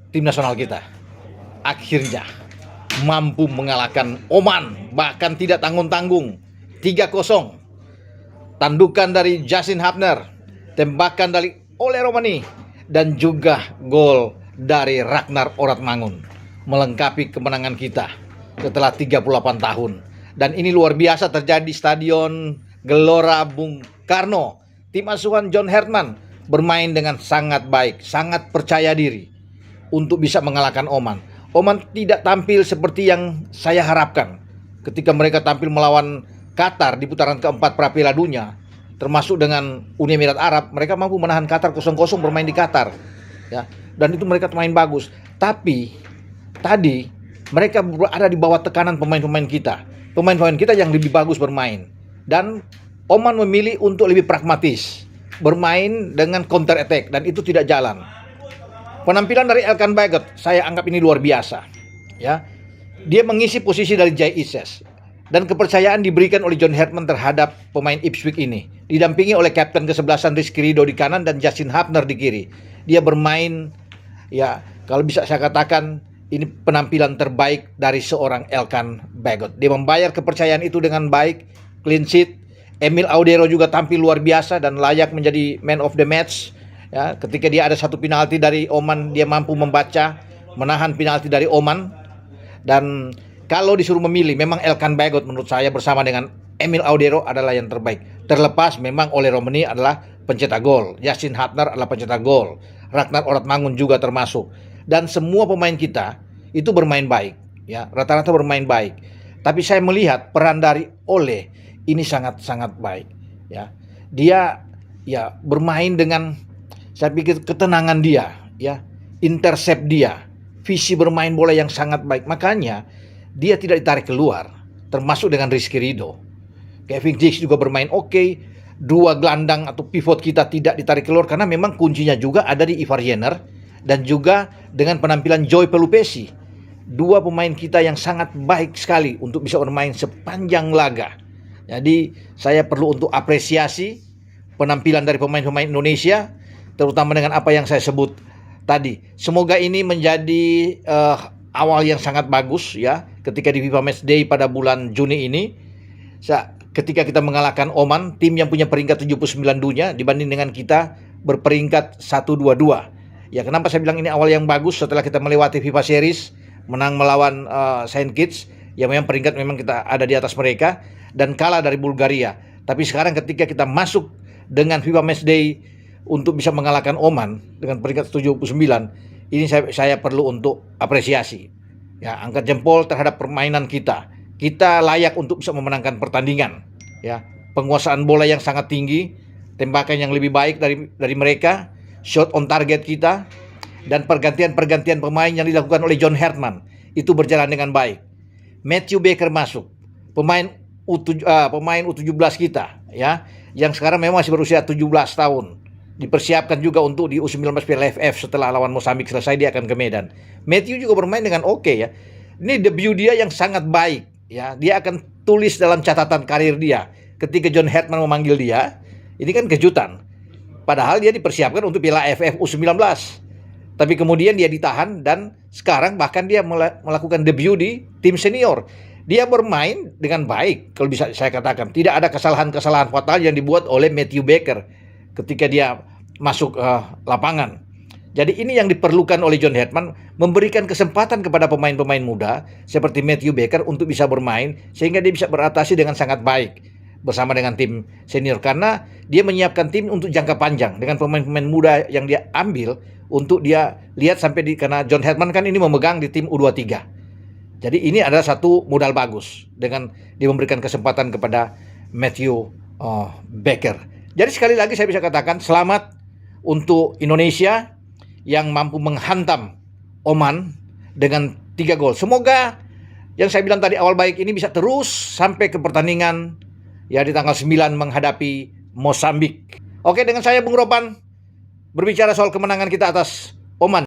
tim nasional kita akhirnya mampu mengalahkan Oman, bahkan tidak tanggung-tanggung, 3-0. Tandukan dari Justin Hapner, tembakan dari Ole Romani, dan juga gol dari Ragnar Oratmangun melengkapi kemenangan kita setelah 38 tahun. Dan ini luar biasa terjadi di Stadion Gelora Bung Karno. Tim asuhan John Herman bermain dengan sangat baik, sangat percaya diri untuk bisa mengalahkan Oman. Oman tidak tampil seperti yang saya harapkan ketika mereka tampil melawan Qatar di putaran keempat Piala Dunia, termasuk dengan Uni Emirat Arab. Mereka mampu menahan Qatar 0-0 bermain di Qatar, ya, dan itu mereka main bagus. Tapi tadi mereka berada di bawah tekanan pemain-pemain kita. Pemain-pemain kita yang lebih bagus bermain, dan Oman memilih untuk lebih pragmatis bermain dengan counter attack, dan itu tidak jalan. Penampilan dari Elkan Bagot saya anggap ini luar biasa, ya. Dia mengisi posisi dari Jay Ises, dan kepercayaan diberikan oleh John Herman terhadap pemain Ipswich ini, didampingi oleh kapten kesebelasan Rizky Ridho di kanan dan Justin Hapner di kiri. Dia bermain, ya, kalau bisa saya katakan ini penampilan terbaik dari seorang Elkan Bagot. Dia membayar kepercayaan itu dengan baik, clean sheet. Emil Audero juga tampil luar biasa dan layak menjadi man of the match. Ya, ketika dia ada satu penalti dari Oman, dia mampu membaca, menahan penalti dari Oman. Dan kalau disuruh memilih, memang Elkan Bagot menurut saya bersama dengan Emil Audero adalah yang terbaik. Terlepas memang Ole Romani adalah pencetak gol, Justin Hapner adalah pencetak gol, Ragnar Oratmangun juga termasuk. Dan semua pemain kita itu bermain baik, ya, rata-rata bermain baik. Tapi saya melihat peran dari Ole ini sangat-sangat baik, ya. Dia, ya, bermain dengan, saya pikir, ketenangan dia, ya, intercept dia, visi bermain bola yang sangat baik. Makanya dia tidak ditarik keluar, termasuk dengan Rizky Ridho. Kevin Giggs juga bermain oke. Dua gelandang atau pivot kita tidak ditarik keluar karena memang kuncinya juga ada di Ivar Jenner dan juga dengan penampilan Joy Pelupesi. Dua pemain kita yang sangat baik sekali untuk bisa bermain sepanjang laga. Jadi saya perlu untuk apresiasi penampilan dari pemain-pemain Indonesia, terutama dengan apa yang saya sebut tadi. Semoga ini menjadi awal yang sangat bagus, ya, ketika di FIFA Matchday pada bulan Juni ini. Ketika kita mengalahkan Oman, tim yang punya peringkat 79 dunia dibanding dengan kita berperingkat 122. Ya, kenapa saya bilang ini awal yang bagus setelah kita melewati FIFA Series, menang melawan Saint Kitts, yang memang peringkat memang kita ada di atas mereka, dan kalah dari Bulgaria. Tapi sekarang ketika kita masuk dengan FIFA Matchday untuk bisa mengalahkan Oman dengan peringkat 79, ini saya perlu untuk apresiasi. Ya, angkat jempol terhadap permainan kita. Kita layak untuk bisa memenangkan pertandingan. Ya, penguasaan bola yang sangat tinggi, tembakan yang lebih baik dari mereka, shot on target kita, dan pergantian pemain yang dilakukan oleh John Herman itu berjalan dengan baik. Matthew Baker masuk, pemain U17 kita, ya, yang sekarang memang masih berusia 17 tahun. Dipersiapkan juga untuk di U19 Piala AFF setelah lawan Mozambik selesai dia akan ke Medan. Matthew juga bermain dengan oke, ya. Ini debut dia yang sangat baik, ya. Dia akan tulis dalam catatan karir dia ketika John Herman memanggil dia. Ini kan kejutan. Padahal dia dipersiapkan untuk Piala AFF U19. Tapi kemudian dia ditahan dan sekarang bahkan dia melakukan debut di tim senior. Dia bermain dengan baik, kalau bisa saya katakan. Tidak ada kesalahan-kesalahan fatal yang dibuat oleh Matthew Baker ketika dia masuk lapangan. Jadi ini yang diperlukan oleh John Herman, memberikan kesempatan kepada pemain-pemain muda seperti Matthew Baker untuk bisa bermain sehingga dia bisa beradaptasi dengan sangat baik bersama dengan tim senior, karena dia menyiapkan tim untuk jangka panjang dengan pemain-pemain muda yang dia ambil untuk dia lihat karena John Herman kan ini memegang di tim U23. Jadi ini adalah satu modal bagus dengan dia memberikan kesempatan kepada Matthew Baker. Jadi sekali lagi saya bisa katakan selamat untuk Indonesia yang mampu menghantam Oman dengan 3 gol. Semoga yang saya bilang tadi awal baik ini bisa terus sampai ke pertandingan, ya, di tanggal 9 menghadapi Mozambik. Oke, dengan saya Bung Ropan berbicara soal kemenangan kita atas Oman.